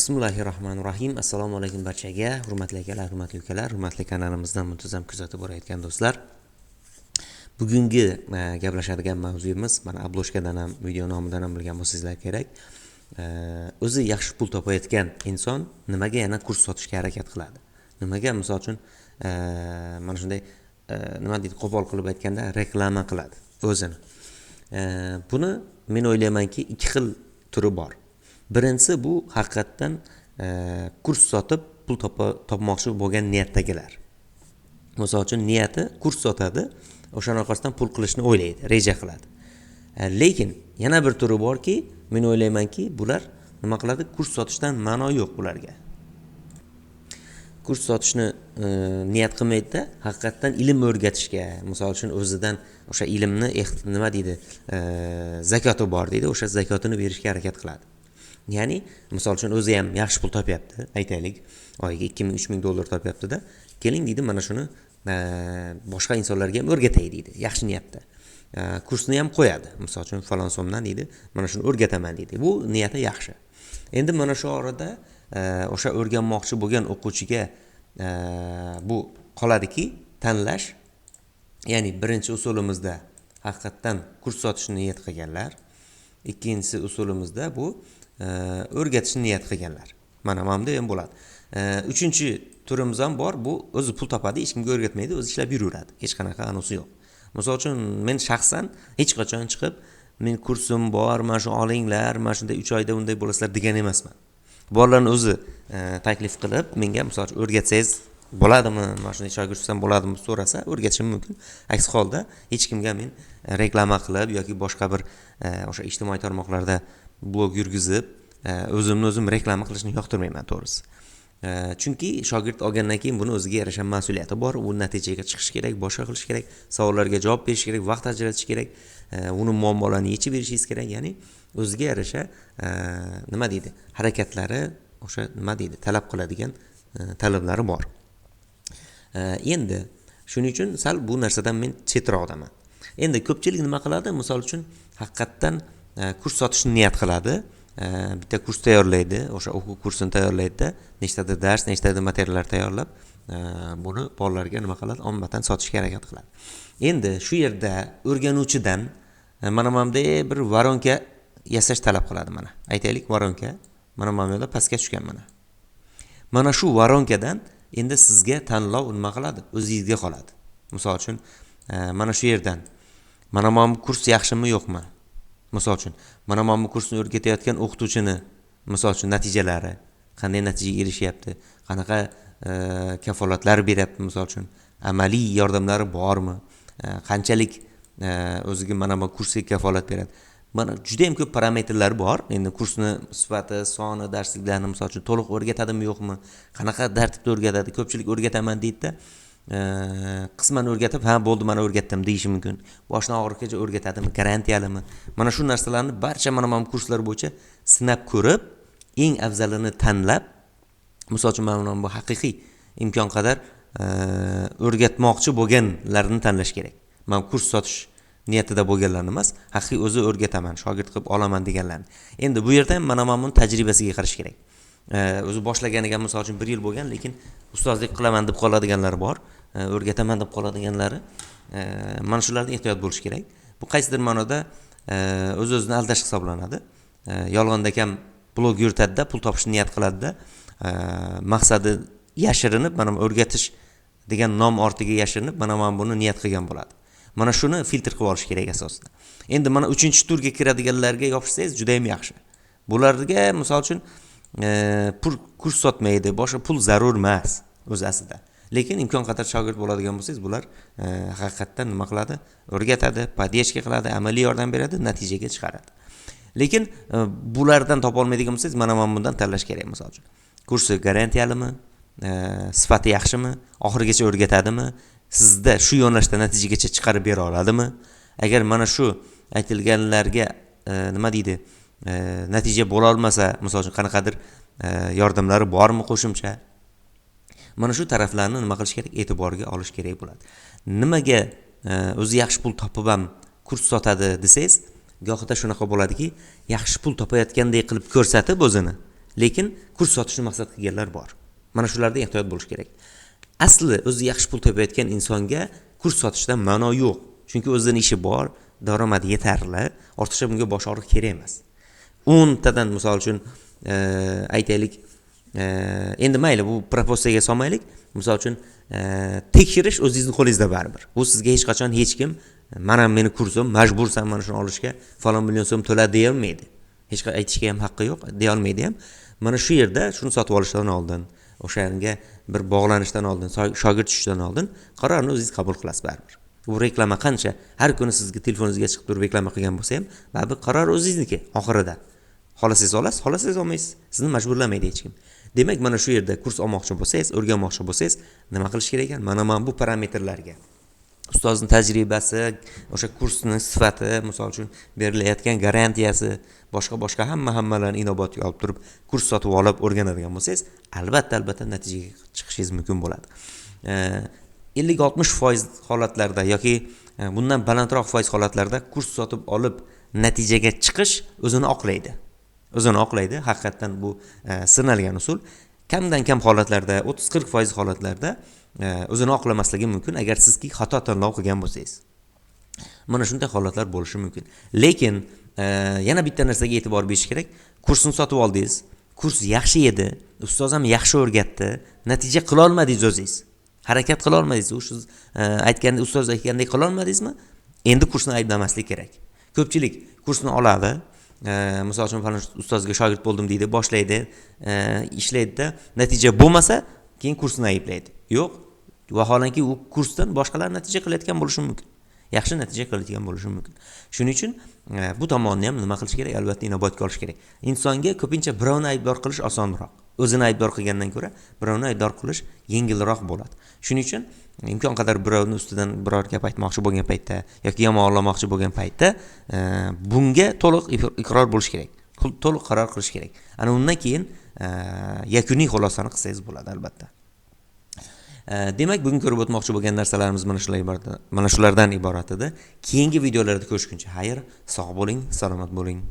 Bismillahirrohmanirrohim. Assalomu alaykum barchaga. Hurmatli akalar, hurmatli ukalar, hurmatli kanalimizdan muntazam kuzatib borayotgan do'stlar. Bugungi gaplashadigan mavzuyimiz mana obloshkadan ham, video nomidan ham bilgan bo'lsangizlar kerak. O'zi yaxshi pul topayotgan inson nimaga yana kurs sotishga harakat qiladi? Nimaga, misol uchun, mana shunday nima deydi, qo'pol qilib aytganda reklama qiladi o'zini. Buni men o'ylaymanki, ikki xil turi bor. Birinchisi bu haqiqatdan kurs sotib pul topmoqchi bo'lgan niyatdagilar. Misol uchun niyati kurs sotadi, o'shaning orqasidan pul qilishni o'ylaydi, reja qiladi. Lekin yana bir turi borki, men o'ylaymanki, bular nima qiladi? Kurs sotishdan ma'no yo'q bularga. Kurs sotishni niyat qilmaydi-da, haqiqatdan ilm o'rgatishga, misol uchun o'zidan o'sha ilmni nima deydi, zakoti bor deydi, o'sha zakotini berishga harakat qiladi. Ya'ni, misol uchun o'zi ham yaxshi pul topyapti, aytaylik, oyiga 2000-3000 dollar topyapti-da, keling deydi, mana shuni boshqa insonlarga ham o'rgatay deydi, yaxshi niyatda. Kursni ham qo'yadi. Misol uchun falon so'mdan deydi, mana shuni o'rgataman deydi. Bu niyati yaxshi. Endi mana shu orada o'sha o'rganmoqchi bo'lgan o'quvchiga bu qoladiki, tanlash. Ya'ni birinchi usulimizda haqiqatdan kurs sotishni niyat qilganlar, ikkinchisi usulimizda bu o'rgatishni niyat qilganlar. Mana bunda ham bo'ladi. Uchinchi turimiz ham bor, bu o'zi pul topadi, hech kimga o'rgatmaydi, o'zi ishlab yuraveradi. Hech qanaqa anosi yo'q. Misol uchun men shaxsan hech qachon chiqib, men kursim bor, mana shu olinglar, mana shunday 3 oyda unday bo'lasizlar degan emasman. Borlarni o'zi taklif qilib, menga misol uchun o'rgatsangiz bo'ladimi, mana shunday shogird tutsam bo'ladimi so'rasa, o'rgatishim mumkin. Aks holda hech kimga men reklama qilib yoki boshqa bir o'sha ijtimoiy tarmoqlarda blog yurgizib, o'zimni o'zim reklama qilishni yoqtirmayman, to'g'risi. Chunki shogird olgandan keyin buni o'ziga yarasha mas'uliyati bor, u natijaga chiqish kerak, boshqa qilish kerak, savollarga javob berish kerak, vaqt ajratish kerak, uni muammolarini yechib berishingiz kerak, ya'ni o'ziga yarasha nima deydi, harakatlari, o'sha nima deydi, talab qiladigan talablari bor. Endi shuning uchun sal bu narsadan men chetroqdaman. Endi ko'pchilik nima qiladi? Misol uchun haqiqatdan kurs sotishni niyat qiladi. Bitta kurs tayyorlaydi, o'sha o'quv kursini tayyorlaydi-da, nechtadir dars, nechtadir materiallar tayyorlab, buni bolalarga nima qiladi? Ommatan sotishga harakat qiladi. Endi shu yerda o'rganuvchidan mana bunday bir varonka yasash talab qiladi mana. Aytaylik, varonka mana bu yerda pastga tushgan mana. Mana shu varonkadan endi sizga tanlov nima qiladi? O'zingizga qoladi. Misol uchun, mana shu yerdan mana bu kurs yaxshimi, yo'qmi? Misol uchun, mana bu kursni o'rgatayotgan o'qituvchini, misol uchun natijalari, qanday natijaga erishyapti, qanaqa kafolatlar beryapti, misol uchun, amaliy yordamlari bormi, qanchalik o'ziga mana bu kursga kafolat beradi. Mana juda ham ko'p parametrlar bor. Endi kursni sifati, soni, darsliklarni misol uchun to'liq o'rgatadimi, yo'qmi, qanaqa tartibda o'rgatadi, ko'pchilik o'rgataman deydi-da, qisman o'rgatib, ha bo'ldi, mana o'rgatdim deyishi mumkin. Boshdan oxirigacha o'rgatadimi, garantiyalimi? Mana shu narsalarni barcha mana bu kurslar bo'yicha sinab ko'rib, eng afzalini tanlab, misol uchun mana bu haqiqiy imkon qadar o'rgatmoqchi bo'lganlarni tanlash kerak. Men kurs sotish niyatida bo'lganlarni emas, haqiqiy o'zi o'rgataman, shogird qilib olaman deganlarni. Endi bu yerda ham mana buni tajribasiga qarash kerak. O'zi boshlaganiga misol uchun 1 yil bo'lgan, lekin ustozlik qilaman deb qoladiganlar bor, o'rgataman deb qoladiganlari. Mana shularga ehtiyot bo'lish kerak. Bu qaysidir ma'noda o'z-o'zini aldash hisoblanadi. Yolg'onda ham blog yuritadi-da, pul topishni niyat qiladi-da, maqsadi yashirinib, mana bu o'rgatish degan nom ortiga yashirinib, mana buni niyat qilgan bo'ladi. Mana shuni filtr qilib olish kerak asosida. Endi mana 3-turga kiradiganlarga yopishsangiz juda ham yaxshi. Bularga misol uchun kurs sotmaydi, boshqa pul zarur emas o'z aslida. Lekin imkon qadar shogird bo'ladigan bo'lsangiz, bular haqiqatdan nima qiladi? O'rgatadi, podдержка qiladi, amaliy yordam beradi, natijaga chiqaradi. Lekin bulardan topa olmaydigan bo'lsangiz, mana bundan tanlash kerak misol uchun. Kursi garantiyalimi? Sifati yaxshimi? Oxirigacha o'rgatadimi? Sizda shu yo'nalishda natijagacha chiqarib bera oladimi? Agar mana shu aytilganlarga nima deydi? Natija bo'la olmasa, misol uchun qanaqadir yordamlari bormi qo'shimcha? Mana shu taraflarni nima qilish kerak? E'tiborga olish kerak bo'ladi. Nimaga o'zi yaxshi pul topib ham kurs sotadi desangiz, gohida shunaqa bo'ladiki, yaxshi pul topayotgandek qilib ko'rsatib o'zini, lekin kurs sotishni maqsad qilganlar bor. Mana shulardan ehtiyot bo'lish kerak. Asli o'zi yaxshi pul topayotgan insonga kurs sotishdan ma'no yo'q. Chunki o'zining ishi bor, daromadi yetarli, ortiqcha bunga bosh og'riq kerak emas. 10 tadan misol uchun aytaylik, endi mayli bu proporsiyaga solmaylik. Misol uchun tekshirish o'zingizning qo'lingizda baribir. Bu sizga hech qachon hech kim mana meni kursim, majbursan mana shuni olishga, falon million so'm to'la deya olmaydi. Hech qachon aytishga ham haqqi yo'q, deya olmaydi ham. Mana shu yerda shuni sotib olishdan oldin, o'shanga bir bog'lanishdan oldin, shogird tushishdan oldin qarorni o'zingiz qabul qilasiz baribir. Bu reklama qancha har kuni sizga telefoningizga chiqib turib reklama qilgan bo'lsa ham, baribir qaror o'zingizniki oxirida. Xolasangiz olasiz, xolasangiz olmaysiz. Sizni majburlamaydi hech kim. Demak, mana shu yerda kurs olmoqchi bo'lsangiz, o'rganmoqchi bo'lsangiz, nima qilish kerak ekan? Mana bu parametrlarga. Ustozning tajribasi, o'sha kursning sifati, misol uchun berilayotgan garantiyasi, boshqa hammalarni inobatga olib turib, kurs sotib olib o'rganadigan bo'lsangiz, albatta natijaga chiqishingiz mumkin bo'ladi. 50-60% holatlarda yoki bundan balandroq foiz holatlarda kurs sotib olib natijaga chiqish o'zini oqlaydi. Haqiqatan bu sinalgan usul. Kamdan kam holatlarda, 30-40% holatlarda o'zini oqlamasligi mumkin agar sizki xato tanlov qilgan bo'lsangiz. Mana shunday holatlar bo'lishi mumkin. Lekin yana bitta narsaga e'tibor berish kerak. Kursni sotib oldingiz, kurs yaxshi edi, ustoz ham yaxshi o'rgatdi, natija qila olmadingiz o'zingiz. Harakat qila olmadingiz. Siz aytganda ustoz aytgandek qila olmadingizmi? Endi kursni ayblamaslik kerak. Ko'pchilik kursni oladi. Misol uchun falan ustozga shogird bo'ldim deydi, boshlaydi, ishlaydi-da, natija bo'lmasa, keyin kursni ayblaydi. Yo'q, vaholanki u kursdan boshqalar natija qilayotgan bo'lishi mumkin. Yaxshi natija qiladigan bo'lishi mumkin. Shuning uchun bu tomonni ham nima qilish kerak? Albatta inobatga olish kerak. Insonga ko'pincha birovni aybdor qilish osonroq. O'zini aybdor qilgandan ko'ra birovni aybdor qilish yengilroq bo'ladi. Shuning uchun imkon qadar birovni ustidan biror gap aytmoqchi bo'lgan paytda yoki yomonlamoqchi bo'lgan paytda bunga to'liq iqror bo'lish kerak. To'liq qaror qilish kerak. Ana undan keyin yakuniy xulosani qilsangiz bo'ladi albatta. Demak, bugun ko'rib o'tmoqchi bo'lgan narsalarimiz mana shulardan iborat edi. Keyingi videolarda ko'rishguncha xayr, sog' bo'ling, salomat bo'ling.